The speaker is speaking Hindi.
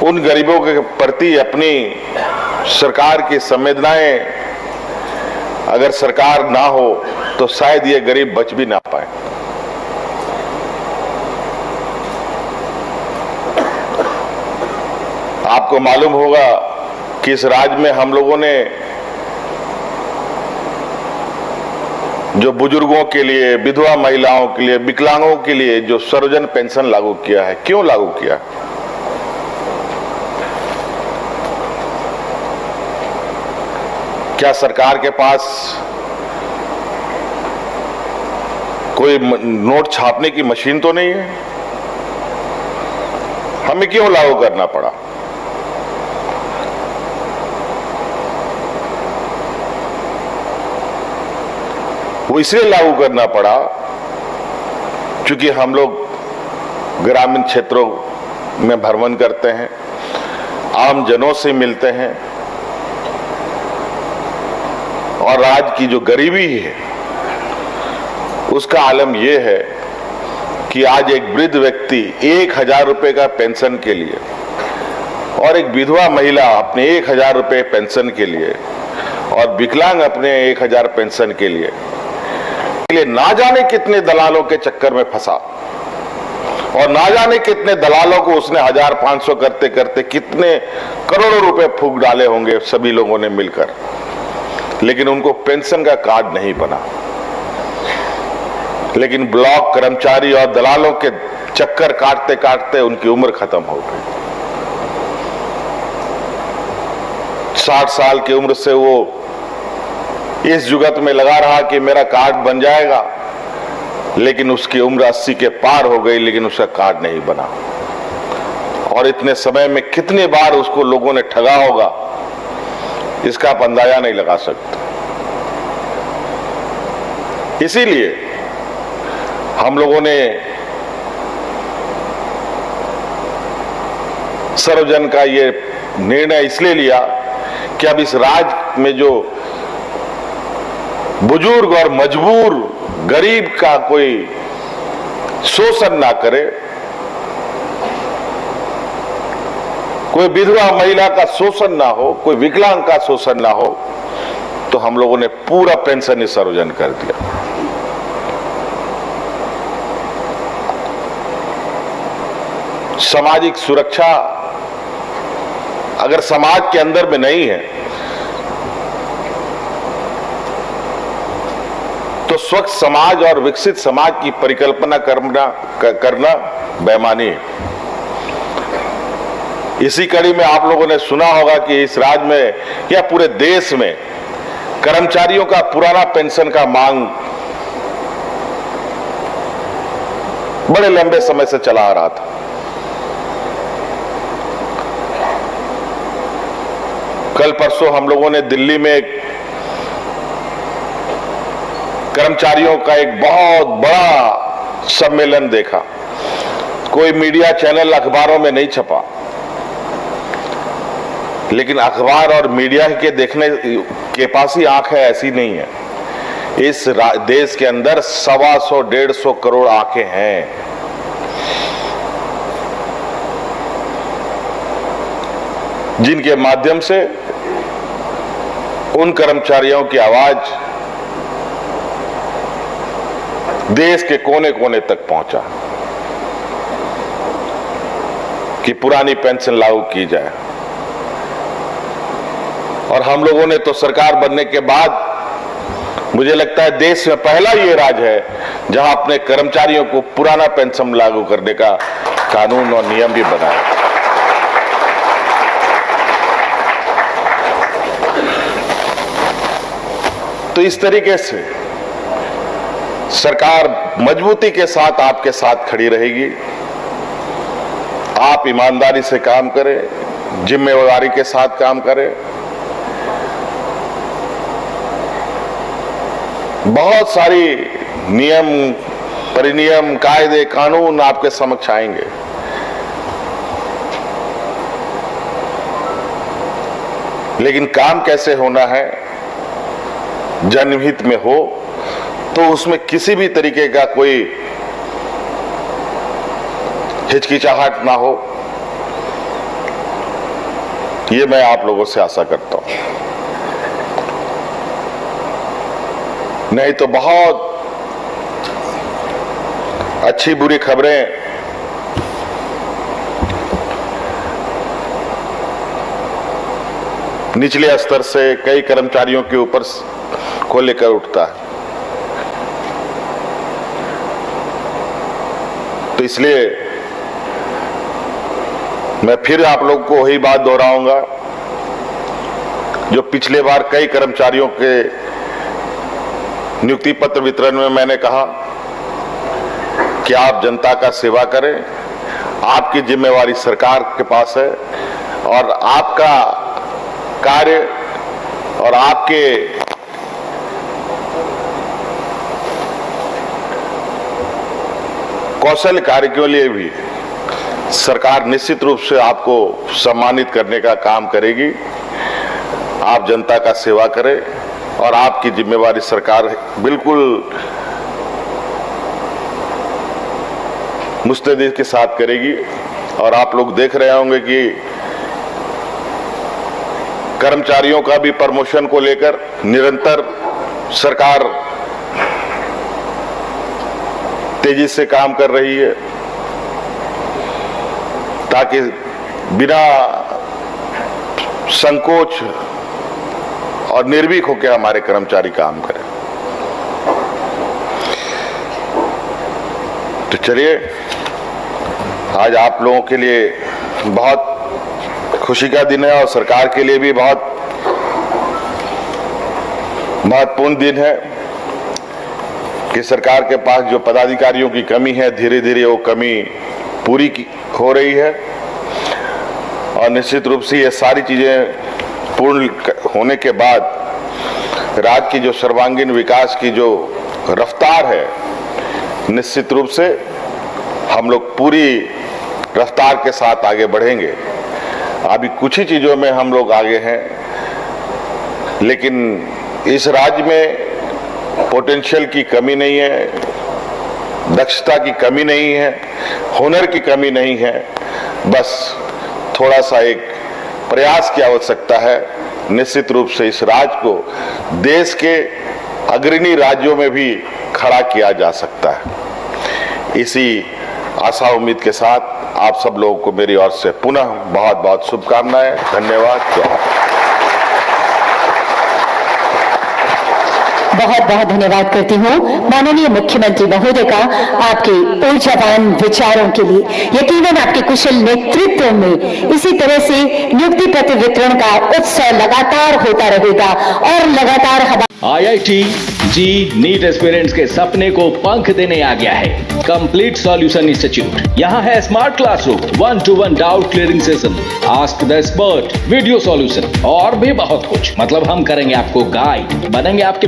उन गरीबों के प्रति अपनी सरकार की संवेदनाएं अगर सरकार ना हो तो शायद ये गरीब बच भी ना पाए। आपको मालूम होगा कि इस राज्य में हम लोगों ने जो बुजुर्गों के लिए, विधवा महिलाओं के लिए, विकलांगों के लिए जो सर्वजन पेंशन लागू किया है, क्यों लागू किया? क्या सरकार के पास कोई नोट छापने की मशीन तो नहीं है? हमें क्यों लागू करना पड़ा? वो इसलिए लागू करना पड़ा क्योंकि हम लोग ग्रामीण क्षेत्रों में भ्रमण करते हैं, आम जनों से मिलते हैं और आज की जो गरीबी है उसका आलम यह है कि आज एक वृद्ध व्यक्ति 1000 रुपए का पेंशन के लिए और एक विधवा महिला अपने 1000 रुपए पेंशन के लिए और विकलांग अपने 1000 पेंशन के लिए ना जाने कितने दलालों के चक्कर में फंसा और ना जाने कितने दलालों को उसने 1500 करते करते कितने करोड़ों रुपए फूंक डाले होंगे सभी लोगों ने मिलकर, लेकिन उनको पेंशन का कार्ड नहीं बना। लेकिन ब्लॉक कर्मचारी और दलालों के चक्कर काटते काटते उनकी उम्र खत्म हो गई। 60 साल की उम्र से वो इस जुगत में लगा रहा कि मेरा कार्ड बन जाएगा, लेकिन उसकी उम्र 80 के पार हो गई, लेकिन उसका कार्ड नहीं बना। और इतने समय में कितने बार उसको लोगों ने ठगा होगा, इसका आप अंदाजा नहीं लगा सकते। इसीलिए हम लोगों ने सर्वजन का ये निर्णय इसलिए लिया कि अब इस राज्य में जो बुजुर्ग और मजबूर गरीब का कोई शोषण ना करे, कोई विधवा महिला का शोषण ना हो, कोई विकलांग का शोषण ना हो, तो हम लोगों ने पूरा पेंशन ही सर्वजन कर दिया। सामाजिक सुरक्षा अगर समाज के अंदर में नहीं है तो स्वच्छ समाज और विकसित समाज की परिकल्पना करना बेईमानी है। इसी कड़ी में आप लोगों ने सुना होगा कि इस राज्य में या पूरे देश में कर्मचारियों का पुराना पेंशन का मांग बड़े लंबे समय से चला आ रहा था। कल परसों हम लोगों ने दिल्ली में एक कर्मचारियों का एक बहुत बड़ा सम्मेलन देखा। कोई मीडिया चैनल अखबारों में नहीं छपा, लेकिन अखबार और मीडिया के देखने के पास ही आंख है ऐसी नहीं है। इस देश के अंदर 125-150 करोड़ आंखें हैं, जिनके माध्यम से उन कर्मचारियों की आवाज देश के कोने कोने तक पहुंचा कि पुरानी पेंशन लागू की जाए। और हम लोगों ने तो सरकार बनने के बाद मुझे लगता है देश में पहला ये राज्य है जहां अपने कर्मचारियों को पुराना पेंशन लागू करने का कानून और नियम भी बनाया। तो इस तरीके से सरकार मजबूती के साथ आपके साथ खड़ी रहेगी। आप ईमानदारी से काम करें, जिम्मेवारी के साथ काम करें। बहुत सारी नियम, परिनियम, कायदे, कानून आपके समक्ष आएंगे, लेकिन काम कैसे होना है, जनहित में हो तो उसमें किसी भी तरीके का कोई हिचकिचाहट ना हो, ये मैं आप लोगों से आशा करता हूं। नहीं तो बहुत अच्छी बुरी खबरें निचले स्तर से कई कर्मचारियों के ऊपर को लेकर उठता है। तो इसलिए मैं फिर आप लोग को वही बात दोहराऊंगा जो पिछले बार कई कर्मचारियों के नियुक्ति पत्र वितरण में मैंने कहा कि आप जनता का सेवा करें, आपकी जिम्मेवारी सरकार के पास है और आपका कार्य और आपके कौशल कार्य के लिए भी सरकार निश्चित रूप से आपको सम्मानित करने का काम करेगी। आप जनता का सेवा करें और आपकी जिम्मेवारी सरकार बिल्कुल मुस्तैदी के साथ करेगी। और आप लोग देख रहे होंगे कि कर्मचारियों का भी प्रमोशन को लेकर निरंतर सरकार तेजी से काम कर रही है ताकि बिना संकोच और निर्भीक होकर हमारे कर्मचारी काम करें। तो चलिए, आज आप लोगों के लिए बहुत खुशी का दिन है और सरकार के लिए भी बहुत महत्वपूर्ण दिन है कि सरकार के पास जो पदाधिकारियों की कमी है, धीरे धीरे वो कमी पूरी हो रही है। और निश्चित रूप से ये सारी चीजें पूर्ण होने के बाद राज्य की जो सर्वांगीण विकास की जो रफ्तार है, निश्चित रूप से हम लोग पूरी रफ्तार के साथ आगे बढ़ेंगे। अभी कुछ ही चीजों में हम लोग आगे हैं, लेकिन इस राज्य में पोटेंशियल की कमी नहीं है, दक्षता की कमी नहीं है, हुनर की कमी नहीं है। बस थोड़ा सा एक प्रयास की आवश्यकता है। निश्चित रूप से इस राज्य को देश के अग्रणी राज्यों में भी खड़ा किया जा सकता है। इसी आशा उम्मीद के साथ आप सब लोगों को मेरी ओर से पुनः बहुत बहुत शुभकामनाएं। धन्यवाद। बहुत बहुत धन्यवाद करती हूँ माननीय मुख्यमंत्री महोदय का आपके ऊर्जावान विचारों के लिए। यकीनन आपके कुशल नेतृत्व में इसी तरह से नियुक्ति पत्र वितरण का उत्सव लगातार होता रहेगा और लगातार IIT जी नीट एस्पिरेंट्स के सपने को पंख देने आ गया है कंप्लीट सॉल्यूशन इंस्टीट्यूट। यहाँ है smart classroom, 1-to-1 doubt clearing session, ask the expert, video solution और भी बहुत कुछ। मतलब हम करेंगे आपको गाइड, बनेंगे आपके